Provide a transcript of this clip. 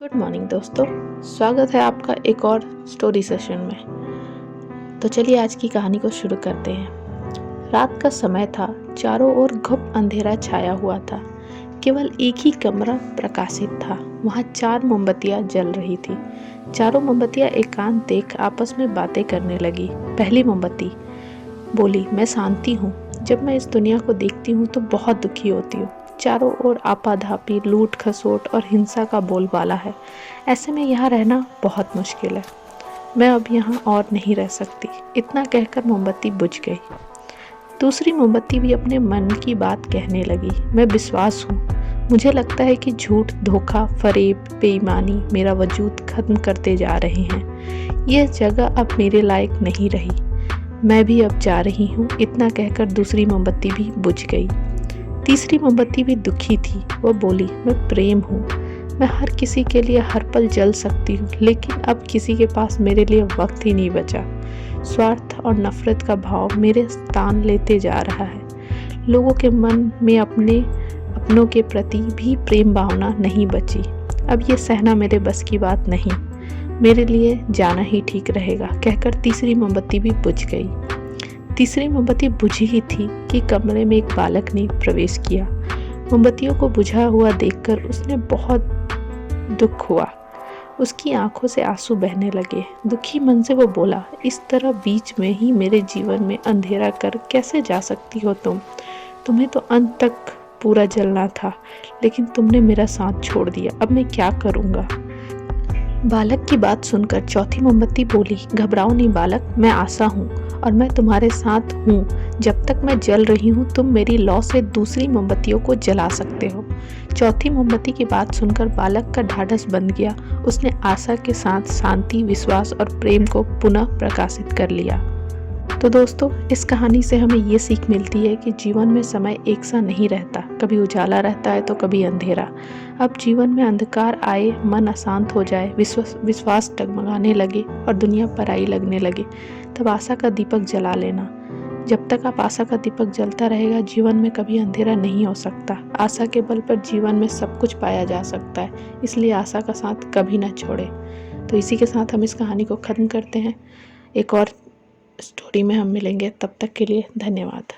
Good morning दोस्तों, स्वागत है आपका एक और स्टोरी सेशन में। तो चलिए आज की कहानी को शुरू करते हैं। रात का समय था, चारों ओर घुप अंधेरा छाया हुआ था। केवल एक ही कमरा प्रकाशित था। वहाँ 4 मोमबत्तियाँ जल रही थी। चारों मोमबत्तियाँ एकांत देख आपस में बातें करने लगी। पहली मोमबत्ती बोली, मैं शांति हूँ। जब मैं इस दुनिया को देखती हूँ तो बहुत दुखी होती हूँ। चारों ओर आपाधापी, लूट खसोट और हिंसा का बोलबाला है। ऐसे में यहाँ रहना बहुत मुश्किल है। मैं अब यहाँ और नहीं रह सकती। इतना कहकर मोमबत्ती बुझ गई। दूसरी मोमबत्ती भी अपने मन की बात कहने लगी। मैं विश्वास हूँ। मुझे लगता है कि झूठ, धोखा, फरेब, बेईमानी मेरा वजूद खत्म करते जा रहे हैं। यह जगह अब मेरे लायक नहीं रही। मैं भी अब जा रही हूँ। इतना कहकर दूसरी मोमबत्ती भी बुझ गई। तीसरी मोमबत्ती भी दुखी थी। वो बोली, मैं प्रेम हूँ। मैं हर किसी के लिए हर पल जल सकती हूँ, लेकिन अब किसी के पास मेरे लिए वक्त ही नहीं बचा। स्वार्थ और नफरत का भाव मेरे स्थान लेते जा रहा है। लोगों के मन में अपनों के प्रति भी प्रेम भावना नहीं बची। अब ये सहना मेरे बस की बात नहीं। मेरे लिए जाना ही ठीक रहेगा, कहकर तीसरी मोमबत्ती भी बुझ गई। तीसरी मोमबत्ती बुझी ही थी कि कमरे में एक बालक ने प्रवेश किया। मोमबत्तियों को बुझा हुआ देखकर उसने बहुत दुख हुआ। उसकी आंखों से आंसू बहने लगे। दुखी मन से वो बोला, इस तरह बीच में ही मेरे जीवन में अंधेरा कर कैसे जा सकती हो तुम? तुम्हें तो अंत तक पूरा जलना था, लेकिन तुमने मेरा साथ छोड़ दिया। अब मैं क्या करूँगा? बालक की बात सुनकर चौथी मोमबत्ती बोली, घबराओ नहीं बालक, मैं आशा हूँ और मैं तुम्हारे साथ हूँ। जब तक मैं जल रही हूँ तुम मेरी लौ से दूसरी मोमबत्तियों को जला सकते हो। चौथी मोमबत्ती की बात सुनकर बालक का ढाढ़स बंध गया। उसने आशा के साथ शांति, विश्वास और प्रेम को पुनः प्रकाशित कर लिया। तो दोस्तों, इस कहानी से हमें ये सीख मिलती है कि जीवन में समय एक सा नहीं रहता। कभी उजाला रहता है तो कभी अंधेरा। अब जीवन में अंधकार आए, मन अशांत हो जाए, विश्वास डगमगाने लगे और दुनिया पराई लगने लगे, तब आशा का दीपक जला लेना। जब तक आप आशा का दीपक जलता रहेगा, जीवन में कभी अंधेरा नहीं हो सकता। आशा के बल पर जीवन में सब कुछ पाया जा सकता है, इसलिए आशा का साथ कभी ना छोड़े। तो इसी के साथ हम इस कहानी को ख़त्म करते हैं। एक और स्टोरी में हम मिलेंगे। तब तक के लिए धन्यवाद।